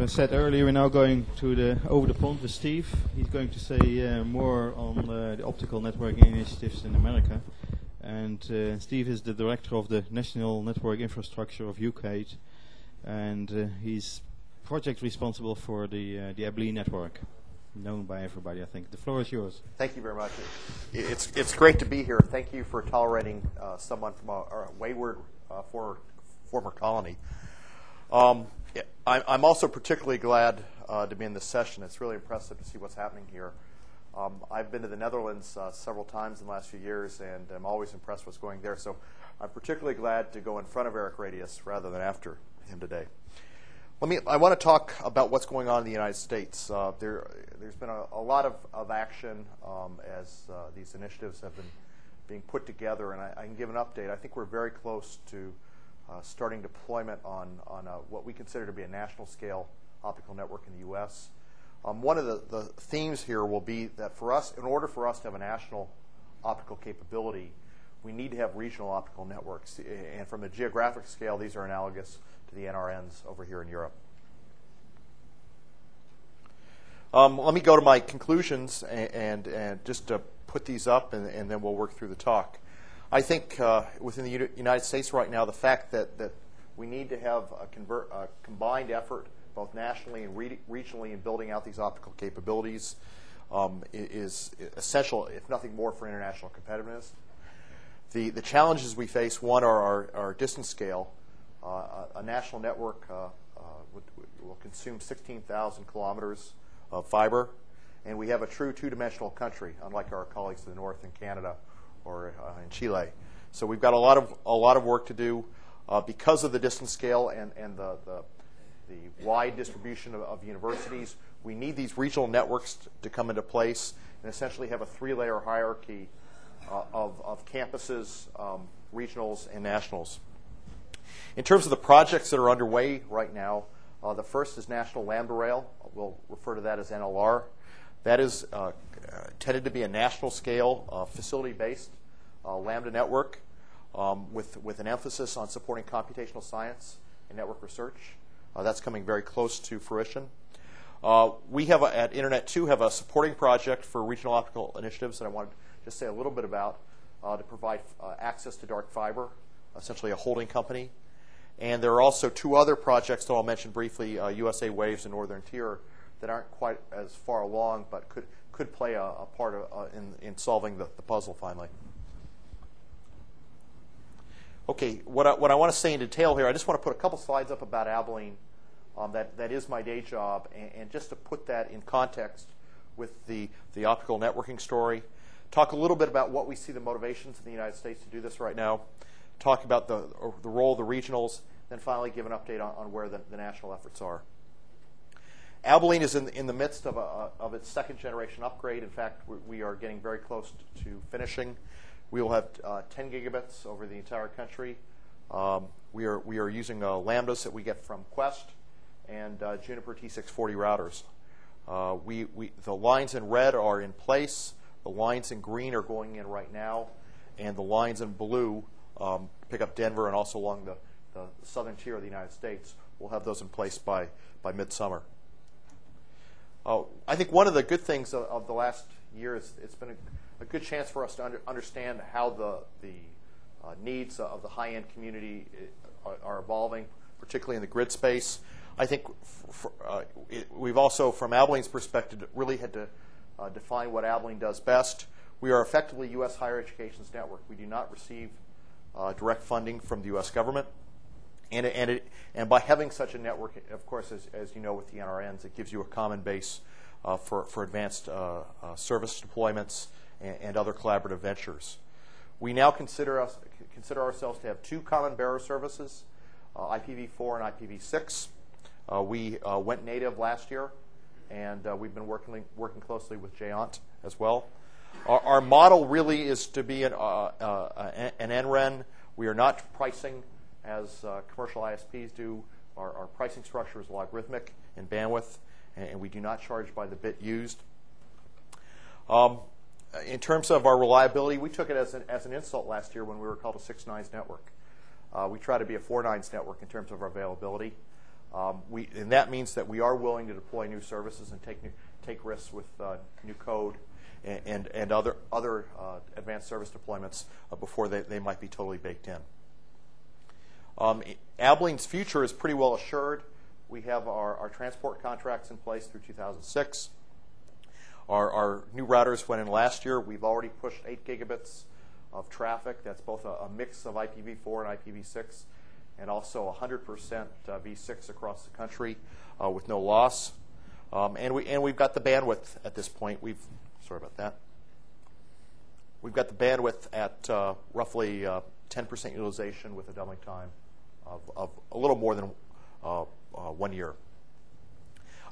I said earlier, we're now going to over the pond with Steve. He's going to say more on the optical networking initiatives in America. And Steve is the director of the National Network Infrastructure of UKAID, and he's project responsible for the Alar network, known by everybody, I think. The floor is yours. Thank you very much. It's great to be here. Thank you for tolerating someone from a wayward former colony. I'm also particularly glad to be in this session. It's really impressive to see what's happening here. I've been to the Netherlands several times in the last few years, and I'm always impressed with what's going there. So I'm particularly glad to go in front of Eric Radius rather than after him today. I want to talk about what's going on in the United States. There's been a lot of action as these initiatives have been being put together, and I can give an update. I think we're very close to starting deployment on what we consider to be a national scale optical network in the U.S. One of the themes here will be that for us, in order for us to have a national optical capability, we need to have regional optical networks. And from a geographic scale, these are analogous to the NRNs over here in Europe. Let me go to my conclusions and just to put these up, and then we'll work through the talk. I think within the United States right now, the fact that we need to have a combined effort, both nationally and regionally, in building out these optical capabilities is essential, if nothing more, for international competitiveness. The challenges we face, one, are our distance scale. A national network will consume 16,000 kilometers of fiber, and we have a true two-dimensional country, unlike our colleagues to the north in Canada or in Chile. So we've got a lot of work to do because of the distance scale and the wide distribution of universities. We need these regional networks to come into place and essentially have a three-layer hierarchy of campuses, regionals, and nationals. In terms of the projects that are underway right now, the first is National Lambda Rail. We'll refer to that as NLR. That is intended to be a national scale, facility-based Lambda network with an emphasis on supporting computational science and network research. That's coming very close to fruition. We have, at Internet 2, have a supporting project for regional optical initiatives that I want to just say a little bit about to provide access to dark fiber, essentially a holding company. And there are also two other projects that I'll mention briefly, USA Waves and Northern Tier, that aren't quite as far along, but could play a part in solving the puzzle finally. Okay, what I want to say in detail here, I just want to put a couple slides up about Abilene. That is my day job, and just to put that in context with the optical networking story, talk a little bit about what we see the motivations in the United States to do this right now, talk about the role of the regionals, then finally give an update on where the national efforts are. Abilene is in the midst of its second generation upgrade. In fact, we are getting very close to finishing. We will have 10 gigabits over the entire country. We are using lambdas that we get from Quest and Juniper T640 routers. The lines in red are in place. The lines in green are going in right now, and the lines in blue pick up Denver and also along the southern tier of the United States. We'll have those in place by midsummer. I think one of the good things of the last year is it's been a good chance for us to understand how the needs of the high-end community are evolving, particularly in the grid space. I think we've also, from Abilene's perspective, really had to define what Abilene does best. We are effectively U.S. higher education's network. We do not receive direct funding from the U.S. government. And by having such a network, of course, as you know with the NRNs, it gives you a common base for advanced service deployments and other collaborative ventures. We now consider ourselves to have two common bearer services, IPv4 and IPv6. We went native last year, and we've been working closely with Jayant as well. Our model really is to be an NREN. We are not pricing as commercial ISPs do. Our pricing structure is logarithmic in bandwidth, and we do not charge by the bit used. In terms of our reliability, we took it as an insult last year when we were called a 6 nines network. We try to be a 4 nines network in terms of our availability. And that means that we are willing to deploy new services and take risks with new code and other advanced service deployments before they might be totally baked in. Abilene's future is pretty well assured. We have our transport contracts in place through 2006. Our new routers went in last year. We've already pushed 8 gigabits of traffic. That's both a mix of IPv4 and IPv6, and also 100% V6 across the country with no loss. And we've got the bandwidth at this point. Sorry about that. We've got the bandwidth at roughly 10% utilization with a doubling time of a little more than 1 year.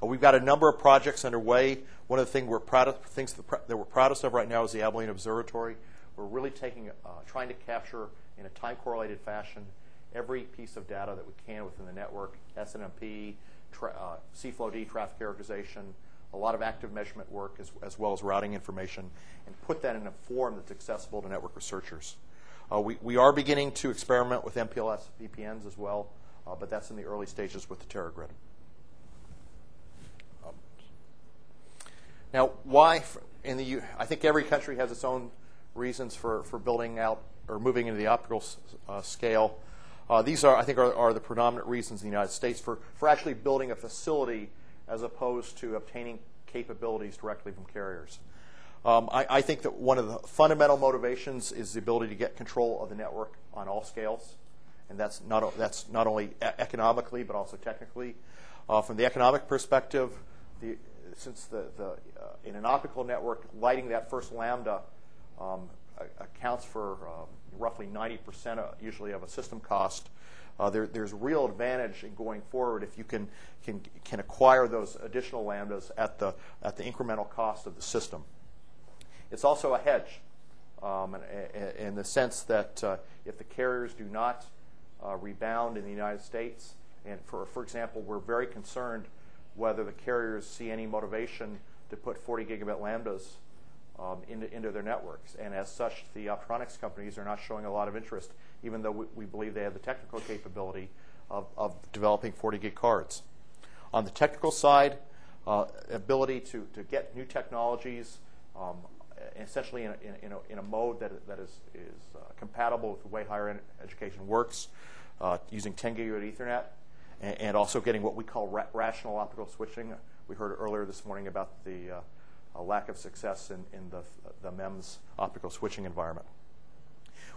We've got a number of projects underway. One of the things that we're proudest of right now is the Abilene Observatory. We're really trying to capture in a time-correlated fashion every piece of data that we can within the network, SNMP, CFLOD, traffic characterization, a lot of active measurement work as well as routing information, and put that in a form that's accessible to network researchers. We are beginning to experiment with MPLS VPNs as well, but that's in the early stages with the TerraGrid. Now, why I think every country has its own reasons for building out or moving into the optical scale. These I think are the predominant reasons in the United States for actually building a facility as opposed to obtaining capabilities directly from carriers. I think that one of the fundamental motivations is the ability to get control of the network on all scales, and that's not only economically but also technically. From the economic perspective, since in an optical network, lighting that first lambda accounts for roughly 90% usually of a system cost. There's real advantage in going forward if you can acquire those additional lambdas at the incremental cost of the system. It's also a hedge in the sense that if the carriers do not rebound in the United States, and for example, we're very concerned whether the carriers see any motivation to put 40 gigabit lambdas into their networks. And as such, the optronics companies are not showing a lot of interest, even though we believe they have the technical capability of developing 40 gig cards. On the technical side, ability to get new technologies, essentially in a mode that is compatible with the way higher education works, using 10 gigabit Ethernet, and also getting what we call rational optical switching. We heard earlier this morning about the lack of success in the MEMS optical switching environment.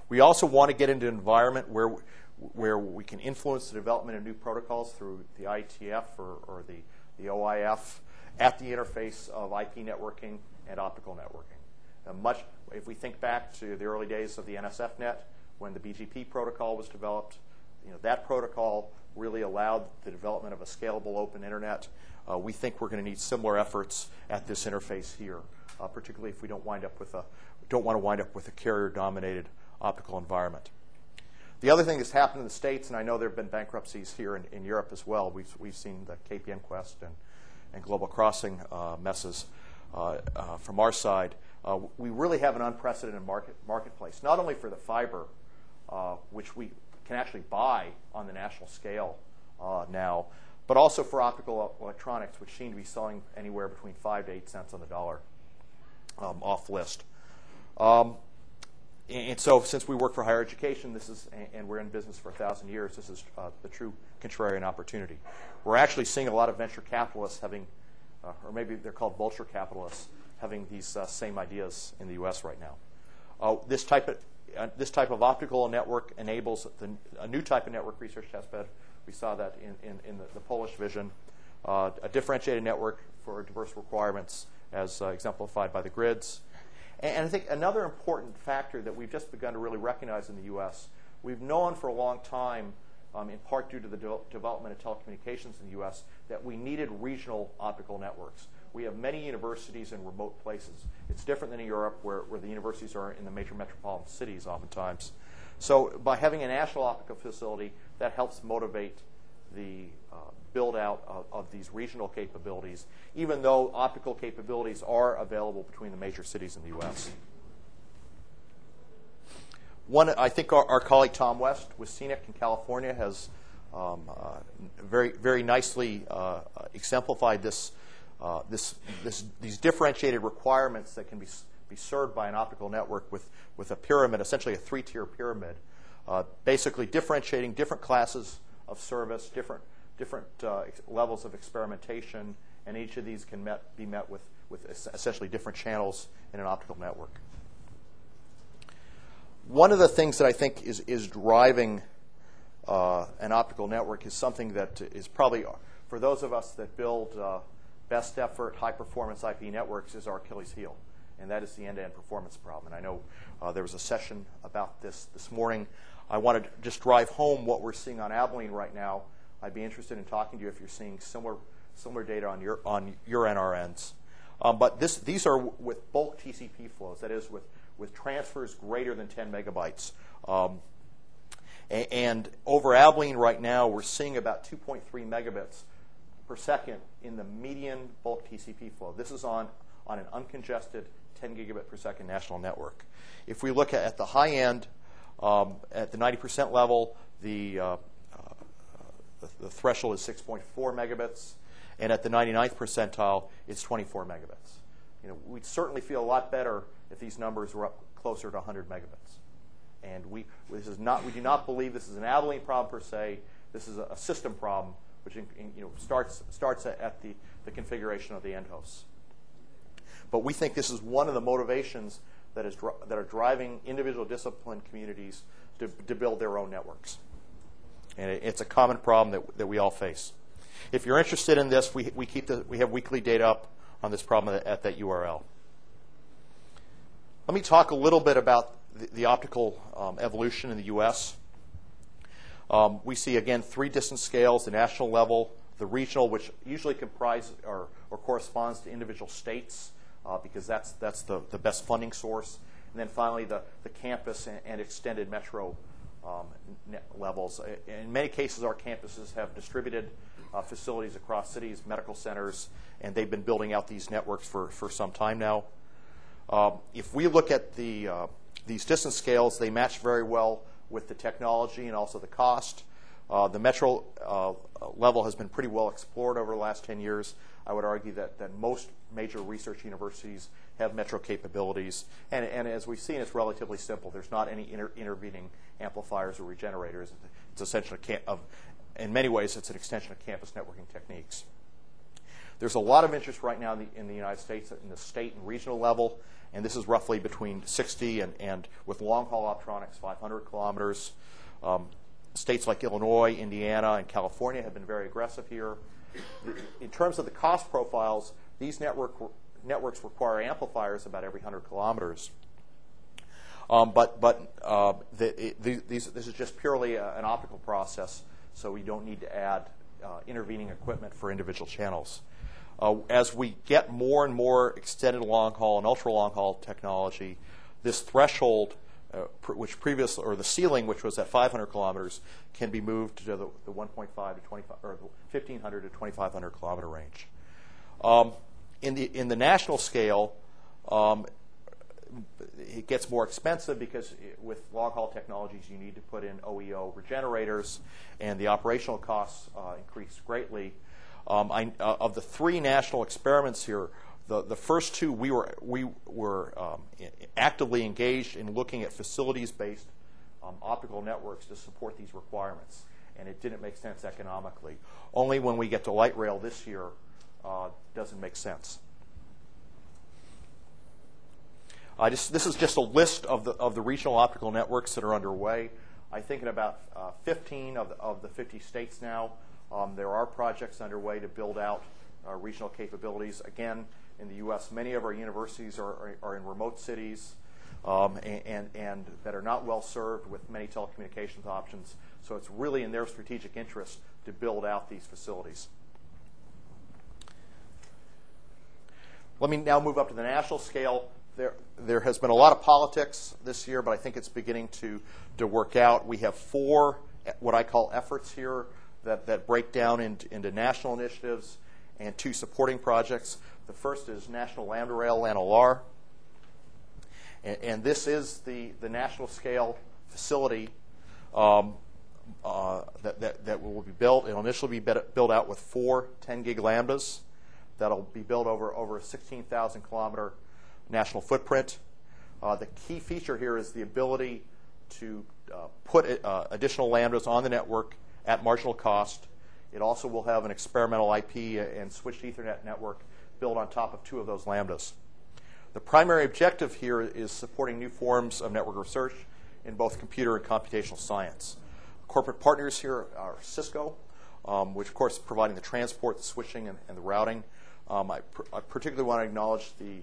We also want to get into an environment where we can influence the development of new protocols through the IETF or the OIF at the interface of IP networking and optical networking. If we think back to the early days of the NSFnet, when the BGP protocol was developed, that protocol really allowed the development of a scalable open internet. We think we're going to need similar efforts at this interface here, particularly if we don't want to wind up with a carrier-dominated optical environment. The other thing that's happened in the States, and I know there have been bankruptcies here in Europe as well. We've seen the KPN Quest and Global Crossing messes from our side. We really have an unprecedented marketplace, not only for the fiber, which we can actually buy on the national scale now, but also for optical electronics, which seem to be selling anywhere between 5 to 8 cents on the dollar off list. And so since we work for higher education, and we're in business for 1,000 years, this is the true contrarian opportunity. We're actually seeing a lot of venture capitalists having, or maybe they're called vulture capitalists, having these same ideas in the U.S. right now. This type of optical network enables a new type of network research testbed. We saw that in the Polish vision. A differentiated network for diverse requirements as exemplified by the grids. And I think another important factor that we've just begun to really recognize in the U.S., we've known for a long time, in part due to the development of telecommunications in the U.S., that we needed regional optical networks. We have many universities in remote places. It's different than in Europe, where the universities are in the major metropolitan cities oftentimes. So by having a national optical facility, that helps motivate the build-out of these regional capabilities, even though optical capabilities are available between the major cities in the U.S. I think our colleague Tom West with CNIC in California has very nicely exemplified these differentiated requirements that can be served by an optical network with a pyramid, essentially a three-tier pyramid, basically differentiating different classes of service, different levels of experimentation, and each of these can be met with essentially different channels in an optical network. One of the things that I think is driving an optical network is something that is probably, for those of us that build best effort, high-performance IP networks, is our Achilles heel, and that is the end-to-end performance problem. And I know there was a session about this morning. I wanted to just drive home what we're seeing on Abilene right now. I'd be interested in talking to you if you're seeing similar data on your NRNs. But these are with bulk TCP flows, that is with transfers greater than 10 megabytes. And over Abilene right now, we're seeing about 2.3 megabits per second in the median bulk TCP flow. This is on an uncongested 10 gigabit per second national network. If we look at the high end, at the 90% level, the threshold is 6.4 megabits, and at the 99th percentile, it's 24 megabits. We'd certainly feel a lot better if these numbers were up closer to 100 megabits. And we do not believe this is an Abilene problem per se. This is a system problem, which starts at the configuration of the end hosts. But we think this is one of the motivations that are driving individual discipline communities to build their own networks. And it's a common problem that we all face. If you're interested in this, we have weekly data up on this problem at that URL. Let me talk a little bit about the optical evolution in the U.S. We see, again, 3 distance scales: the national level, the regional, which usually comprise or corresponds to individual states, because that's the best funding source, and then finally the campus and extended metro levels. In many cases, our campuses have distributed facilities across cities, medical centers, and they've been building out these networks for some time now. If we look at these distance scales, they match very well with the technology and also the cost. The metro level has been pretty well explored over the last 10 years. I would argue that most major research universities have metro capabilities. And as we've seen, it's relatively simple. There's not any intervening amplifiers or regenerators. It's essentially, in many ways, it's an extension of campus networking techniques. There's a lot of interest right now in the United States in the state and regional level, and this is roughly between 60 and with long-haul optronics, 500 kilometers. States like Illinois, Indiana, and California have been very aggressive here. In terms of the cost profiles, these networks require amplifiers about every 100 kilometers. This is just purely an optical process, so we don't need to add intervening equipment for individual channels. As we get more and more extended long-haul and ultra-long-haul technology, this threshold, which previously, or the ceiling, which was at 500 kilometers, can be moved to the 1.5 to 25, or the 1,500 to 2,500 kilometer range. In the national scale, it gets more expensive because with long-haul technologies, you need to put in OEO regenerators, and the operational costs increase greatly. Of the 3 national experiments here, the first 2 we were actively engaged in looking at facilities-based optical networks to support these requirements, and it didn't make sense economically. Only when we get to light rail this year does it make sense. This is just a list of the regional optical networks that are underway. I think in about 15 of the 50 states now, there are projects underway to build out regional capabilities. Again, in the U.S., many of our universities are in remote cities and that are not well served with many telecommunications options. So it's really in their strategic interest to build out these facilities. Let me now move up to the national scale. There has been a lot of politics this year, but I think it's beginning to work out. We have 4 what I call efforts here that break down into national initiatives and 2 supporting projects. The first is National Lambda Rail and Alar. And this is the national scale facility that will be built. It'll initially be built out with 4 10-gig lambdas that'll be built over a 16,000 kilometer national footprint. The key feature here is the ability to put additional lambdas on the network at marginal cost. It also will have an experimental IP and switched Ethernet network built on top of 2 of those lambdas. The primary objective here is supporting new forms of network research in both computer and computational science. Corporate partners here are Cisco, which of course is providing the transport, the switching, and the routing. I particularly want to acknowledge the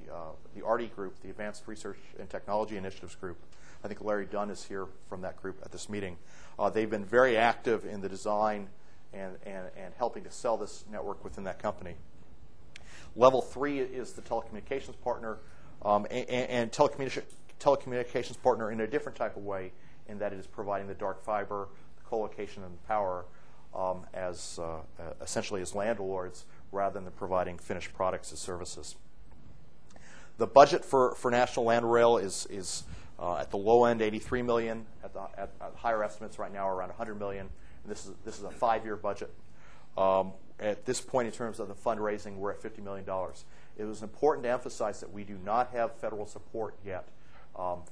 RD group, the Advanced Research and Technology Initiatives group. I think Larry Dunn is here from that group at this meeting. They've been very active in the design and helping to sell this network within that company. Level 3 is the telecommunications partner, and telecommunications partner in a different type of way, in that it is providing the dark fiber, the co-location, and the power as essentially as landlords, rather than providing finished products as services. The budget for National Land Rail is at the low end $83 million. At higher estimates right now are around $100 million. And this is a 5-year budget. At this point, in terms of the fundraising, we're at $50 million. It was important to emphasize that we do not have federal support yet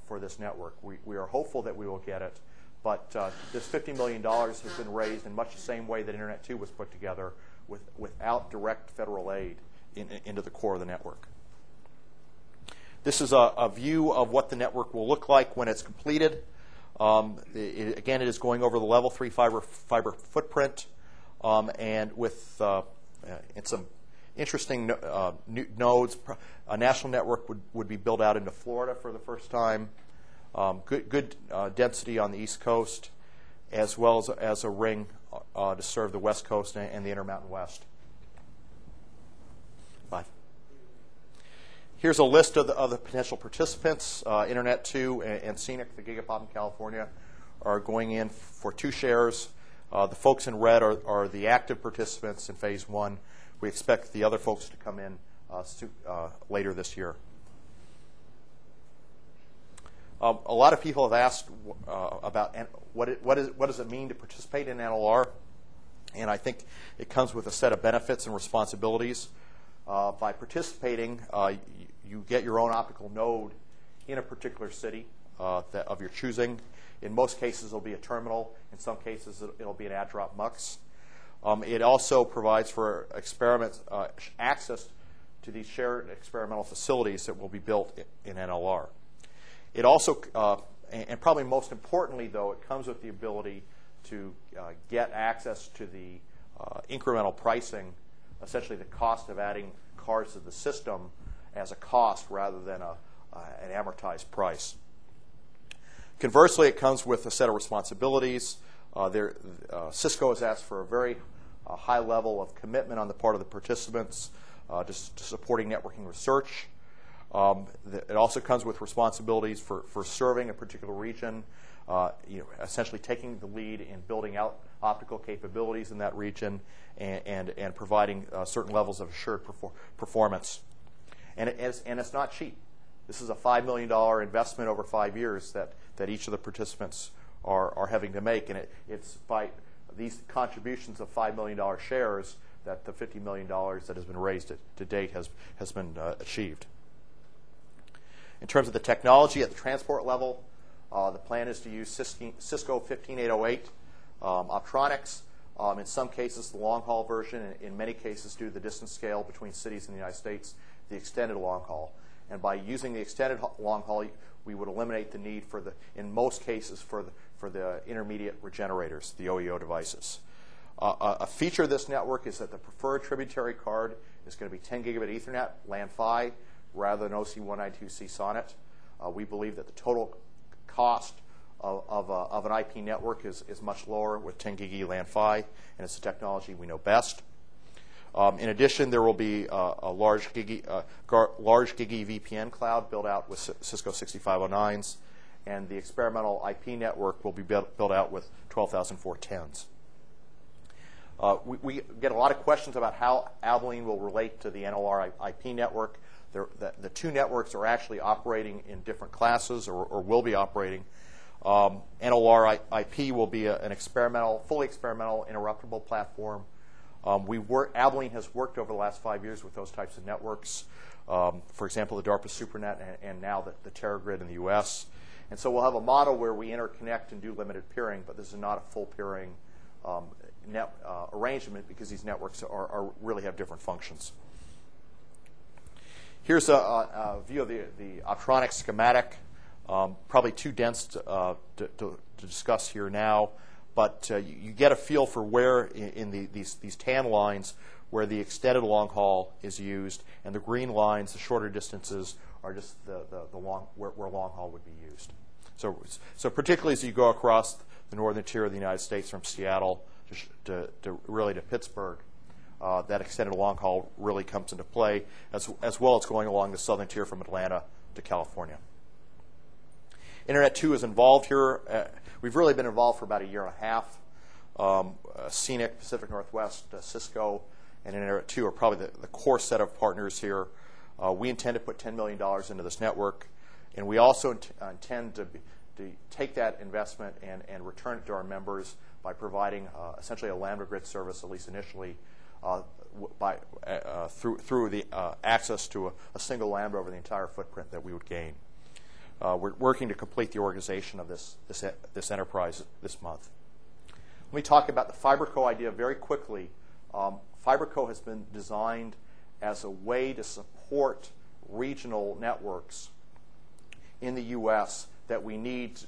for this network. We are hopeful that we will get it, but this $50 million has been raised in much the same way that Internet 2 was put together, without direct federal aid into the core of the network. This is a view of what the network will look like when it's completed. Again, it is going over the level 3 fiber footprint, and with in some interesting nodes. A national network would be built out into Florida for the first time. Good density on the East Coast, as well as a ring to serve the West Coast and the Intermountain West. Bye. Here's a list of the potential participants. Internet 2 and Scenic, the Gigapop in California, are going in for 2 shares. The folks in red are the active participants in Phase 1. We expect the other folks to come in later this year. A lot of people have asked about what does it mean to participate in NLR, and I think it comes with a set of benefits and responsibilities. By participating, you get your own optical node in a particular city of your choosing. In most cases, it'll be a terminal. In some cases, it'll be an add-drop MUX. It also provides for access to these shared experimental facilities that will be built in NLR. It also, and probably most importantly, though, it comes with the ability to get access to the incremental pricing, essentially the cost of adding cards to the system as a cost rather than an amortized price. Conversely, it comes with a set of responsibilities. Cisco has asked for a very high level of commitment on the part of the participants to supporting networking research. It also comes with responsibilities for serving a particular region, essentially taking the lead in building out optical capabilities in that region and providing certain levels of assured performance. And it's not cheap. This is a $5 million investment over 5 years that each of the participants are having to make, and it's by these contributions of $5 million shares that the $50 million that has been raised to date has been achieved. In terms of the technology at the transport level, the plan is to use Cisco 15808 optronics. In some cases, the long-haul version. In many cases, due to the distance scale between cities in the United States, the extended long-haul. And by using the extended long-haul, we would eliminate the need in most cases, for the intermediate regenerators, the OEO devices. A feature of this network is that the preferred tributary card is going to be 10 gigabit Ethernet, LAN PHY, rather than OC192C SONET. We believe that the total cost of an IP network is much lower with 10 gig LAN PHY, and it's the technology we know best. In addition, there will be a large gig VPN cloud built out with Cisco 6509s, and the experimental IP network will be built out with 12,410s. We get a lot of questions about how Abilene will relate to the NLR IP network. The 2 networks are actually operating in different classes, or will be operating. NLR IP will be an fully experimental, interruptible platform. Abilene has worked over the last 5 years with those types of networks. For example, the DARPA SuperNet and now the TerraGrid in the U.S. And so we'll have a model where we interconnect and do limited peering, but this is not a full peering arrangement because these networks really have different functions. Here's a view of the optronic schematic. Probably too dense to discuss here now, but you get a feel for where in these tan lines where the extended long haul is used, and the green lines, the shorter distances, are just where long haul would be used. So particularly as you go across the northern tier of the United States from Seattle to really to Pittsburgh, that extended long haul really comes into play, as well as going along the southern tier from Atlanta to California. Internet 2 is involved here. We've really been involved for about a year and a half. CNIC, Pacific Northwest, Cisco, and Internet 2 are probably the core set of partners here. We intend to put $10 million into this network, and we also intend to take that investment and return it to our members by providing essentially a Lambda grid service, at least initially, through the access to a single Lambda over the entire footprint that we would gain. We're working to complete the organization of this enterprise this month. Let me talk about the FiberCo idea very quickly. FiberCo has been designed as a way to support regional networks in the U.S. that we need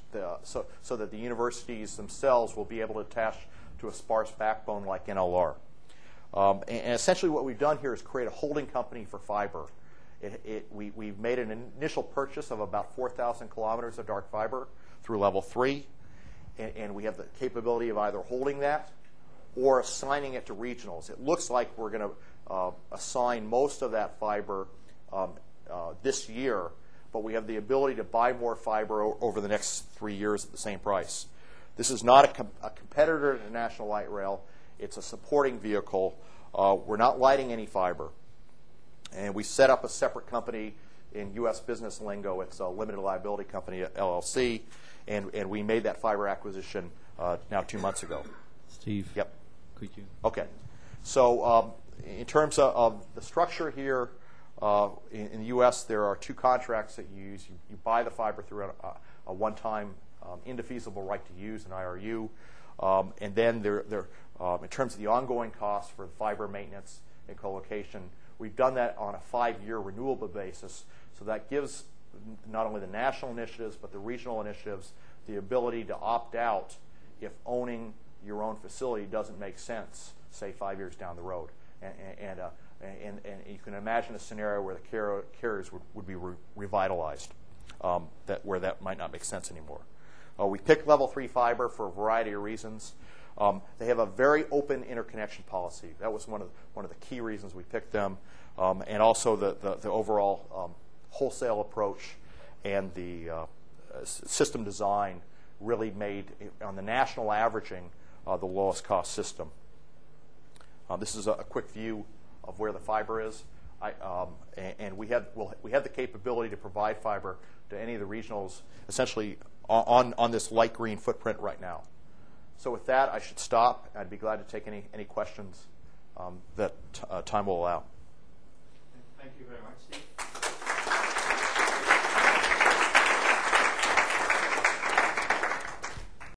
so that the universities themselves will be able to attach to a sparse backbone like NLR. And essentially what we've done here is create a holding company for fiber. We've made an initial purchase of about 4,000 kilometers of dark fiber through level 3, and we have the capability of either holding that or assigning it to regionals. It looks like we're going to assign most of that fiber this year, but we have the ability to buy more fiber over the next 3 years at the same price. This is not a competitor to National Light Rail. It's a supporting vehicle. We're not lighting any fiber. And we set up a separate company in U.S. business lingo. It's a limited liability company, LLC, and we made that fiber acquisition now 2 months ago. Steve, yep. Could you? Okay. So in terms of the structure here, in the U.S., there are 2 contracts that you use. You buy the fiber through a one-time indefeasible right to use, an IRU. And then in terms of the ongoing costs for fiber maintenance and co-location, we've done that on a 5-year renewable basis. So that gives not only the national initiatives but the regional initiatives the ability to opt out if owning your own facility doesn't make sense, say 5 years down the road. And you can imagine a scenario where the carriers would be revitalized, where that might not make sense anymore. We picked level 3 fiber for a variety of reasons. They have a very open interconnection policy. That was one of the key reasons we picked them, and also the overall wholesale approach and the system design really made, on the national averaging, the lowest cost system. This is a quick view of where the fiber is, and we have the capability to provide fiber to any of the regionals, essentially on this light green footprint right now. So with that, I should stop. I'd be glad to take any questions that time will allow. Thank you very much, Steve.